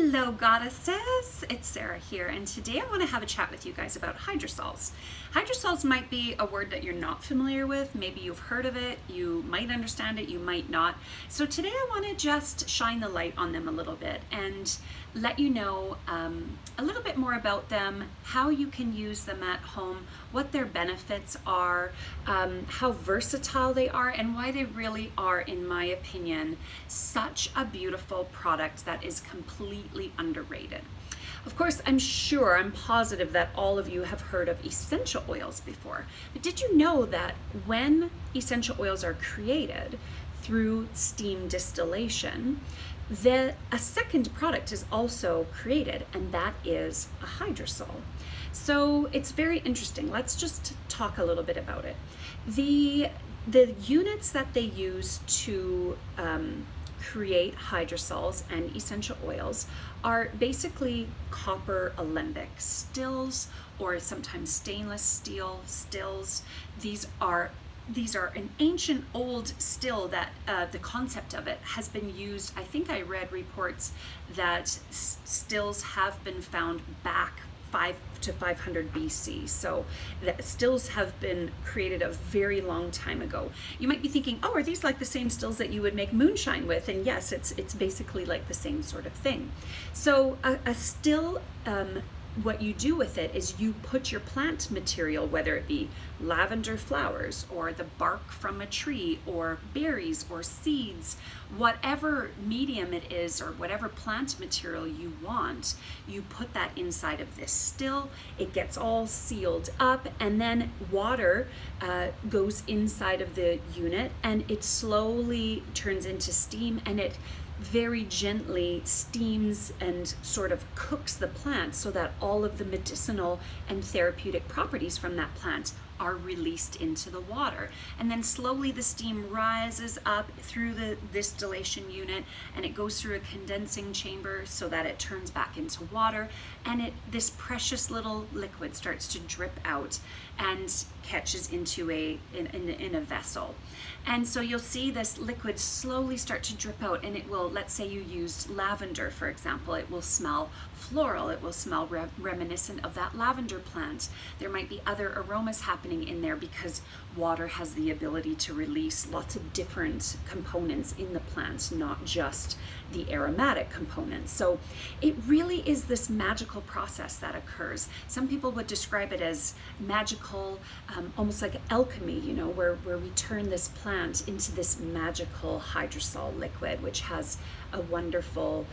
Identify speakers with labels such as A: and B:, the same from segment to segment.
A: Hello goddesses, it's Sarah here, and today I want to have a chat with you guys about hydrosols. Hydrosols might be a word that you're not familiar with. Maybe you've heard of it, you might understand it, you might not. So today I want to just shine the light on them a little bit and let you know a little bit more about them, how you can use them at home, what their benefits are, how versatile they are, and why they really are, in my opinion, such a beautiful product that is completely underrated. Of course, I'm positive that all of you have heard of essential oils before. But did you know that when essential oils are created through steam distillation, a second product is also created, and that is a hydrosol. So it's very interesting. Let's just talk a little bit about it. The units that they use to create hydrosols and essential oils are basically copper alembic stills, or sometimes stainless steel stills. These are an ancient old still that the concept of it has been used. I think I read reports that stills have been found back 5 to 500 BC. So the stills have been created a very long time ago. You might be thinking, oh, are these like the same stills that you would make moonshine with? And yes, it's basically like the same sort of thing. So a still, what you do with it is you put your plant material, whether it be lavender flowers or the bark from a tree or berries or seeds, whatever medium it is or whatever plant material you want, you put that inside of this still. It gets all sealed up, and then water goes inside of the unit, and it slowly turns into steam, and it very gently steams and sort of cooks the plant so that all of the medicinal and therapeutic properties from that plant are released into the water. And then slowly the steam rises up through the distillation unit, and it goes through a condensing chamber so that it turns back into water, and this precious little liquid starts to drip out and catches into in a vessel. And so you'll see this liquid slowly start to drip out, and it will, let's say you used lavender, for example, it will smell floral, it will smell reminiscent of that lavender plant. There might be other aromas happening in there because water has the ability to release lots of different components in the plant, not just the aromatic components. So it really is this magical process that occurs. Some people would describe it as magical, almost like alchemy, where we turn this plant into this magical hydrosol liquid, which has a wonderful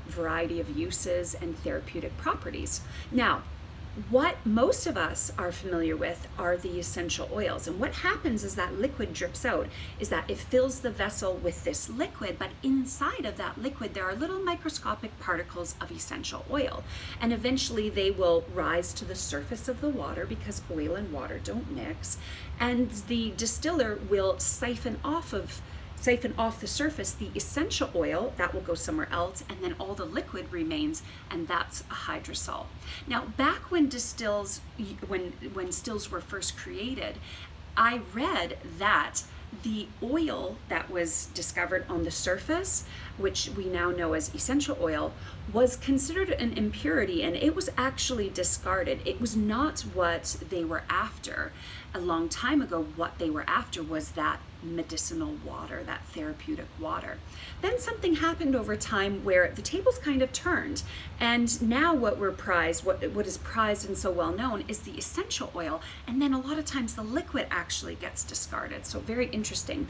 A: variety of uses and therapeutic properties. Now, what most of us are familiar with are the essential oils. And what happens is that liquid drips out, is that it fills the vessel with this liquid, but inside of that liquid there are little microscopic particles of essential oil. And eventually they will rise to the surface of the water, because oil and water don't mix. And the distiller will siphon off the surface the essential oil that will go somewhere else, and then all the liquid remains, and that's a hydrosol. Now, back when stills were first created, I read that the oil that was discovered on the surface, which we now know as essential oil, was considered an impurity, and it was actually discarded. It was not what they were after. A long time ago, what they were after was that medicinal water, that therapeutic water. Then something happened over time where the tables kind of turned, and now what is prized and so well known is the essential oil, and then a lot of times the liquid actually gets discarded. So very interesting.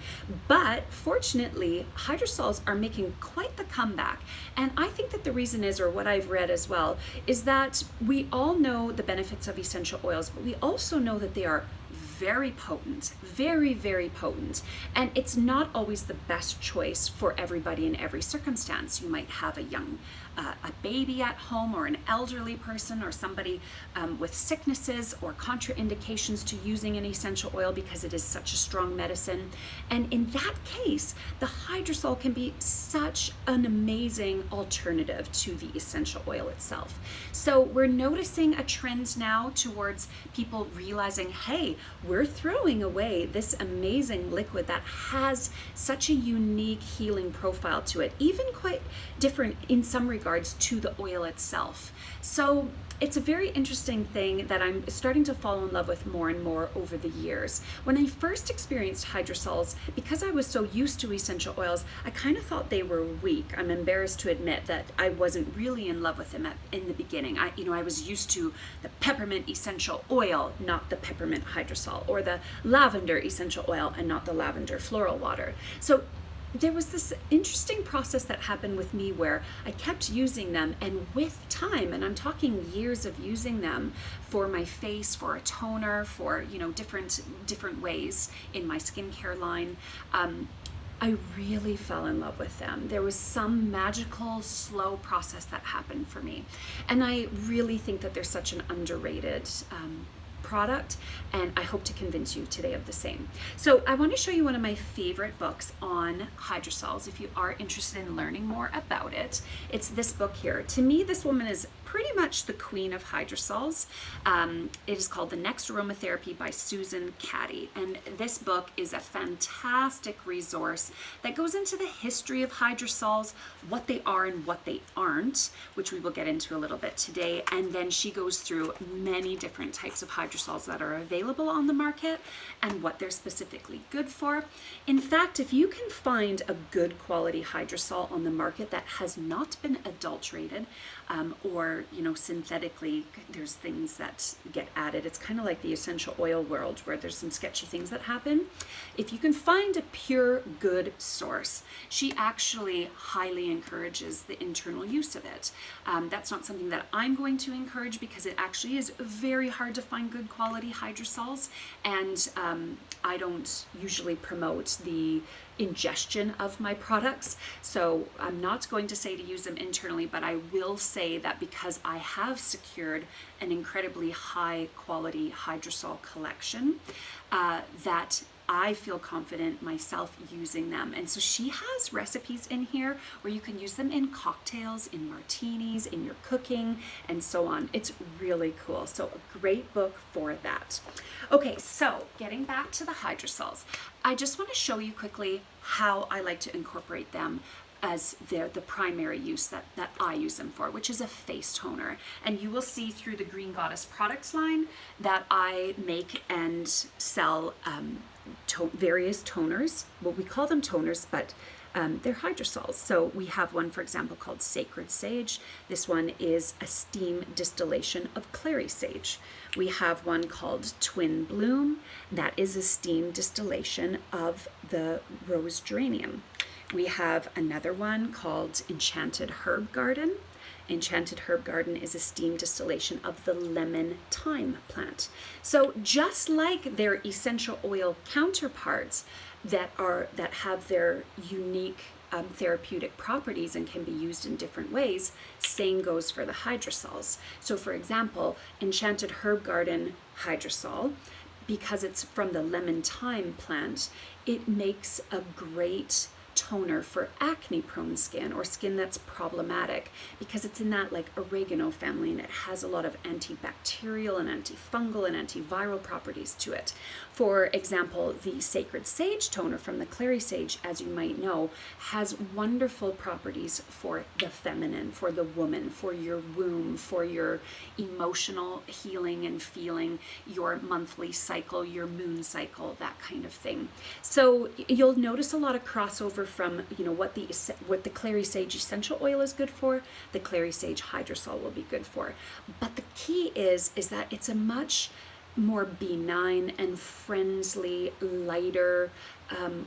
A: But fortunately, hydrosols are making quite the comeback, and I think that the reason is, or what I've read as well, is that we all know the benefits of essential oils, but we also know that they are very potent, very, very potent. And it's not always the best choice for everybody in every circumstance. You might have a baby at home, or an elderly person, or somebody with sicknesses or contraindications to using an essential oil because it is such a strong medicine. And in that case, the hydrosol can be such an amazing alternative to the essential oil itself. So we're noticing a trend now towards people realizing, hey, we're throwing away this amazing liquid that has such a unique healing profile to it, even quite different in some regards to the oil itself. So it's a very interesting thing that I'm starting to fall in love with more and more over the years. When I first experienced hydrosols, because I was so used to essential oils, I kind of thought they were weak. I'm embarrassed to admit that I wasn't really in love with them in the beginning. I was used to the peppermint essential oil, not the peppermint hydrosol, or the lavender essential oil and not the lavender floral water. So there was this interesting process that happened with me where I kept using them, and with time, and I'm talking years of using them for my face, for a toner, for different ways in my skincare line, I really fell in love with them. There was some magical, slow process that happened for me, and I really think that they're such an underrated product, and I hope to convince you today of the same. So I want to show you one of my favorite books on hydrosols. If you are interested in learning more about it, it's this book here. To me, this woman is pretty much the queen of hydrosols. It is called The Next Aromatherapy by Susan Caddy, and this book is a fantastic resource that goes into the history of hydrosols, what they are and what they aren't, which we will get into a little bit today, and then she goes through many different types of hydrosols that are available on the market and what they're specifically good for. In fact, if you can find a good quality hydrosol on the market that has not been adulterated, or synthetically, there's things that get added. It's kind of like the essential oil world where there's some sketchy things that happen. If you can find a pure good source, she actually highly encourages the internal use of it. That's not something that I'm going to encourage because it actually is very hard to find good quality hydrosols, and I don't usually promote the ingestion of my products, so I'm not going to say to use them internally, but I will say that because I have secured an incredibly high quality hydrosol collection, that I feel confident myself using them. And so she has recipes in here where you can use them in cocktails, in martinis, in your cooking, and so on. It's really cool. So a great book for that. Okay, so getting back to the hydrosols, I just want to show you quickly how I like to incorporate them as the primary use that I use them for, which is a face toner. And you will see through the Green Goddess products line that I make and sell various toners. Well, we call them toners, but they're hydrosols. So we have one, for example, called Sacred Sage. This one is a steam distillation of clary sage. We have one called Twin Bloom. That is a steam distillation of the rose geranium. We have another one called Enchanted Herb Garden. Enchanted Herb Garden is a steam distillation of the lemon thyme plant. So just like their essential oil counterparts that have their unique therapeutic properties and can be used in different ways, same goes for the hydrosols. So for example, Enchanted Herb Garden hydrosol, because it's from the lemon thyme plant, it makes a great toner for acne prone skin or skin that's problematic because it's in that like oregano family and it has a lot of antibacterial and antifungal and antiviral properties to it. For example, the Sacred Sage toner from the clary sage, as you might know, has wonderful properties for the feminine, for the woman, for your womb, for your emotional healing and feeling, your monthly cycle, your moon cycle, that kind of thing. So you'll notice a lot of crossover from what the clary sage essential oil is good for, the clary sage hydrosol will be good for. But the key is that it's a much more benign and friendly, lighter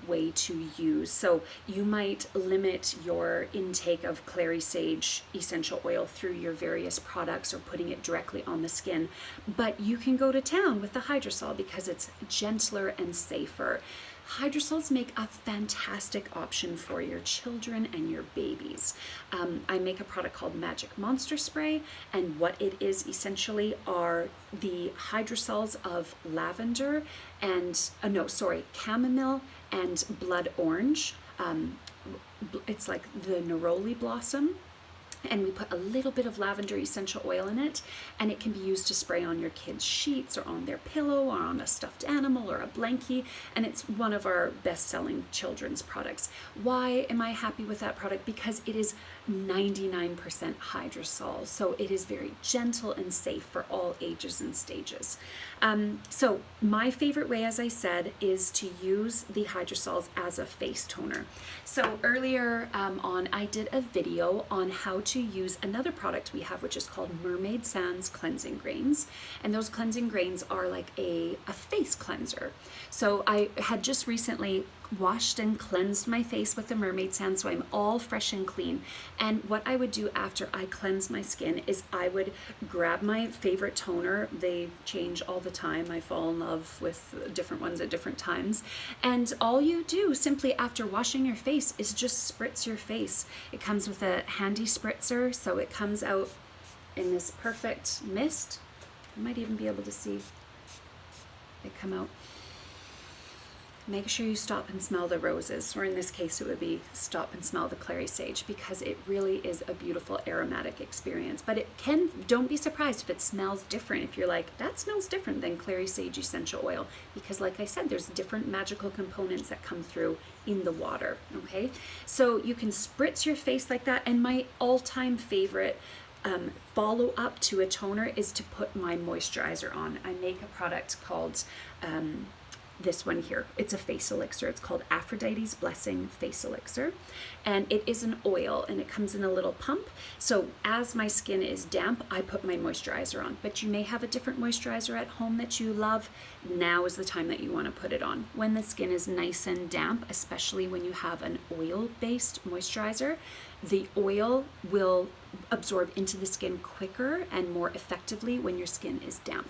A: way to use. So you might limit your intake of clary sage essential oil through your various products or putting it directly on the skin, but you can go to town with the hydrosol because it's gentler and safer. Hydrosols make a fantastic option for your children and your babies. I make a product called Magic Monster Spray, and what it is essentially are the hydrosols of lavender and, chamomile and blood orange. It's like the neroli blossom. and we put a little bit of lavender essential oil in it, and it can be used to spray on your kids' sheets or on their pillow or on a stuffed animal or a blankie, and it's one of our best-selling children's products. Why am I happy with that product? Because it is 99% hydrosol, so it is very gentle and safe for all ages and stages. So my favorite way, as I said, is to use the hydrosols as a face toner. So earlier on, I did a video on how to use another product we have, which is called Mermaid Sands Cleansing Grains. And those cleansing grains are like a face cleanser. So I had just recently washed and cleansed my face with the Mermaid Sand, so I'm all fresh and clean. And what I would do after I cleanse my skin is I would grab my favorite toner. They change all the time. I fall in love with different ones at different times. And all you do simply after washing your face is just spritz your face. It comes with a handy spritzer, so it comes out in this perfect mist. You might even be able to see it come out. Make sure you stop and smell the roses, or in this case it would be stop and smell the clary sage, because it really is a beautiful aromatic experience. But don't be surprised if it smells different, if you're like, that smells different than clary sage essential oil, because like I said, there's different magical components that come through in the water, okay? So you can spritz your face like that, and my all-time favorite follow up to a toner is to put my moisturizer on. I make a product called this one here. It's a face elixir. It's called Aphrodite's Blessing Face Elixir, and it is an oil, and it comes in a little pump. So as my skin is damp, I put my moisturizer on, but you may have a different moisturizer at home that you love. Now is the time that you want to put it on. When the skin is nice and damp, especially when you have an oil-based moisturizer, the oil will absorb into the skin quicker and more effectively when your skin is damp.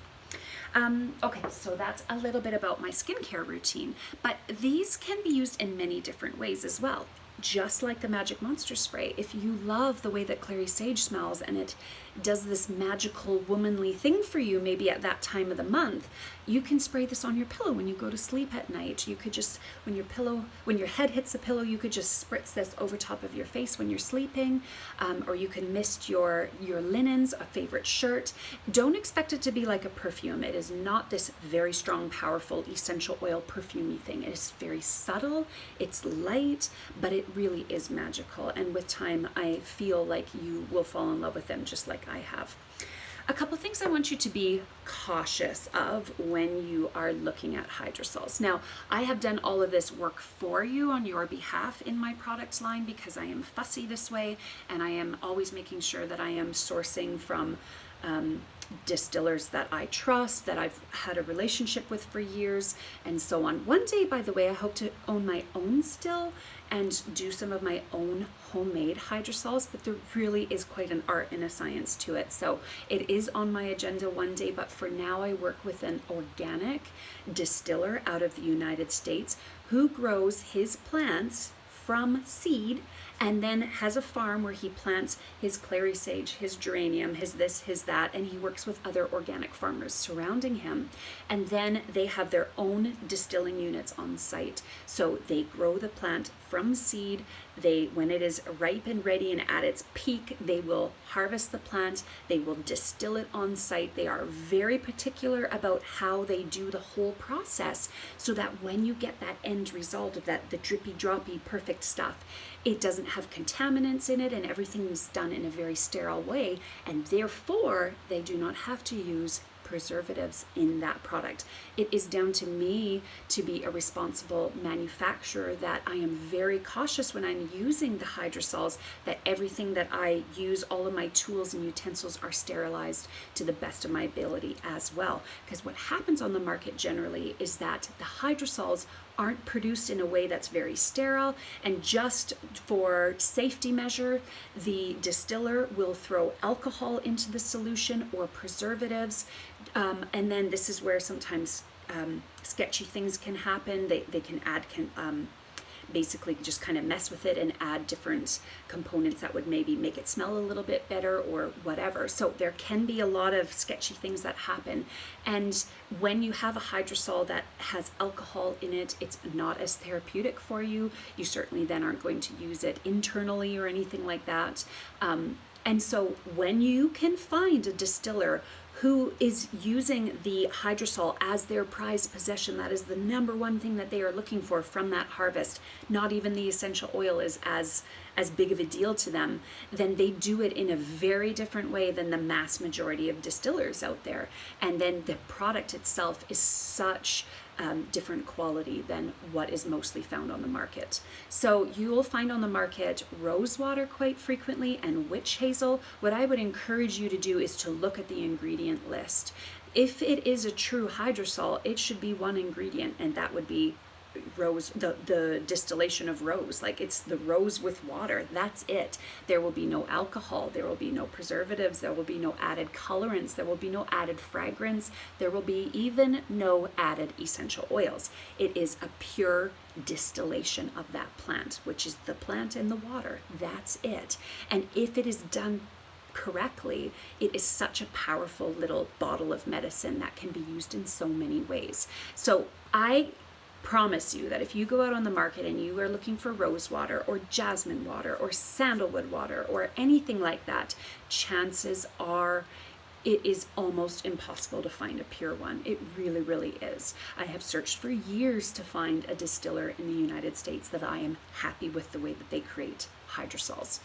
A: Okay, so that's a little bit about my skincare routine, but these can be used in many different ways as well. Just like the Magic Monster Spray, if you love the way that clary sage smells and it does this magical womanly thing for you, maybe at that time of the month, you can spray this on your pillow when you go to sleep at night. You could just, when your head hits the pillow, you could just spritz this over top of your face when you're sleeping, or you can mist your linens, a favorite shirt. Don't expect it to be like a perfume. It is not this very strong, powerful essential oil perfumey thing. It is very subtle, it's light, but it really is magical. And with time, I feel like you will fall in love with them just like I have. A couple things I want you to be cautious of when you are looking at hydrosols. Now, I have done all of this work for you on your behalf in my products line because I am fussy this way, and I am always making sure that I am sourcing from distillers that I trust, that I've had a relationship with for years, and so on. One day, by the way, I hope to own my own still and do some of my own homemade hydrosols, but there really is quite an art and a science to it. So it is on my agenda one day, but for now I work with an organic distiller out of the United States who grows his plants from seed and then has a farm where he plants his clary sage, his geranium, his this, his that, and he works with other organic farmers surrounding him. And then they have their own distilling units on site. So they grow the plant from seed. When it is ripe and ready and at its peak, they will harvest the plant. They will distill it on site. They are very particular about how they do the whole process so that when you get that end result of the drippy, droppy, perfect stuff, it doesn't have contaminants in it and everything is done in a very sterile way, and therefore they do not have to use preservatives in that product. It is down to me to be a responsible manufacturer, that I am very cautious when I'm using the hydrosols, that everything that I use, all of my tools and utensils are sterilized to the best of my ability as well. Because what happens on the market generally is that the hydrosols aren't produced in a way that's very sterile, and just for safety measure, the distiller will throw alcohol into the solution or preservatives, and then this is where sometimes sketchy things can happen. They can add basically just kind of mess with it and add different components that would maybe make it smell a little bit better or whatever. So there can be a lot of sketchy things that happen. And when you have a hydrosol that has alcohol in it, it's not as therapeutic for you. You certainly then aren't going to use it internally or anything like that. And so when you can find a distiller who is using the hydrosol as their prized possession, that is the number one thing that they are looking for from that harvest, not even the essential oil is as big of a deal to them, then they do it in a very different way than the mass majority of distillers out there. And then the product itself is such different quality than what is mostly found on the market. So you will find on the market rose water quite frequently and witch hazel. What I would encourage you to do is to look at the ingredient list. If it is a true hydrosol, it should be one ingredient, and that would be rose, the distillation of rose. Like, it's the rose with water, that's it. There will be no alcohol, there will be no preservatives, there will be no added colorants, there will be no added fragrance, there will be even no added essential oils. It is a pure distillation of that plant, which is the plant and the water. That's it. And if it is done correctly, it is such a powerful little bottle of medicine that can be used in so many ways. So I promise you that if you go out on the market and you are looking for rose water or jasmine water or sandalwood water or anything like that, chances are it is almost impossible to find a pure one. It really, really is. I have searched for years to find a distiller in the United States that I am happy with the way that they create hydrosols.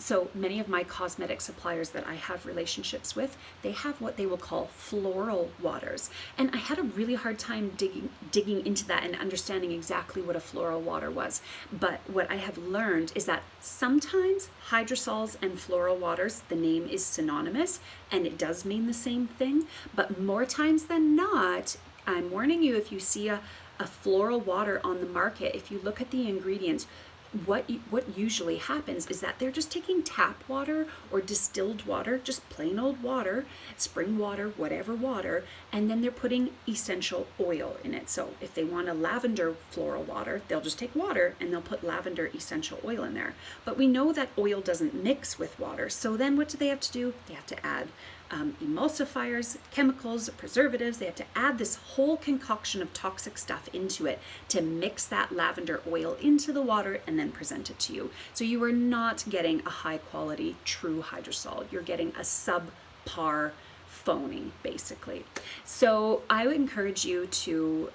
A: So many of my cosmetic suppliers that I have relationships with, they have what they will call floral waters. And I had a really hard time digging into that and understanding exactly what a floral water was. But what I have learned is that sometimes hydrosols and floral waters, the name is synonymous and it does mean the same thing. But more times than not, I'm warning you, if you see a floral water on the market, if you look at the ingredients, what usually happens is that they're just taking tap water or distilled water, just plain old water, spring water, whatever water, and then they're putting essential oil in it. So if they want a lavender floral water, they'll just take water and they'll put lavender essential oil in there. But we know that oil doesn't mix with water. So then what do they have to do? They have to add emulsifiers, chemicals, preservatives. They have to add this whole concoction of toxic stuff into it to mix that lavender oil into the water and then present it to you. So you are not getting a high quality true hydrosol. You're getting a subpar phony, basically. So I would encourage you to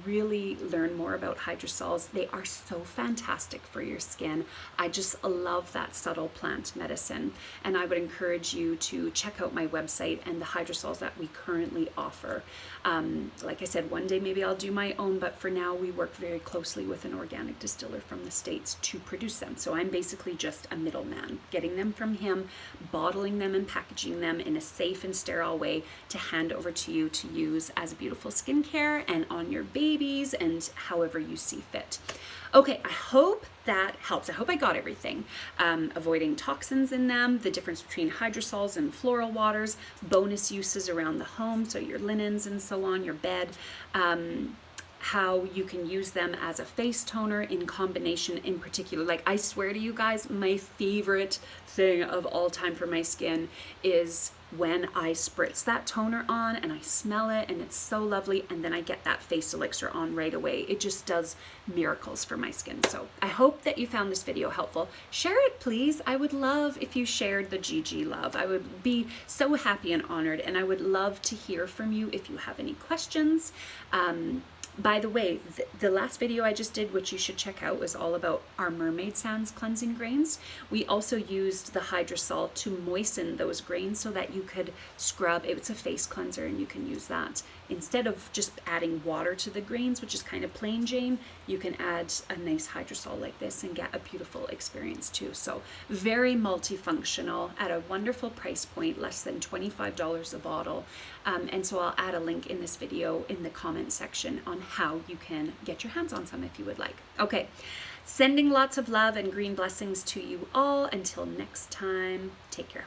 A: really learn more about hydrosols. They are so fantastic for your skin. I just love that subtle plant medicine. And I would encourage you to check out my website and the hydrosols that we currently offer. Like I said, one day maybe I'll do my own, but for now we work very closely with an organic distiller from the States to produce them. So I'm basically just a middleman, getting them from him, bottling them and packaging them in a safe and sterile way to hand over to you to use as beautiful skincare and on your babies and however you see fit. Okay, I hope that helps. I hope I got everything. Avoiding toxins in them, the difference between hydrosols and floral waters, bonus uses around the home, so your linens and so on, your bed, how you can use them as a face toner in combination in particular. Like, I swear to you guys, my favorite thing of all time for my skin is when I spritz that toner on and I smell it and it's so lovely, and then I get that face elixir on right away. It just does miracles for my skin. So I hope that you found this video helpful. Share it, please. I would love if you shared the GG love. I would be so happy and honored, and I would love to hear from you if you have any questions. By the way, the last video I just did, which you should check out, was all about our Mermaid Sands cleansing grains. We also used the hydrosol to moisten those grains so that you could scrub. It's a face cleanser and you can use that. Instead of just adding water to the grains, which is kind of plain Jane, you can add a nice hydrosol like this and get a beautiful experience too. So very multifunctional at a wonderful price point, less than $25 a bottle. And so I'll add a link in this video in the comment section on how you can get your hands on some if you would like. Okay, sending lots of love and green blessings to you all. Until next time, take care.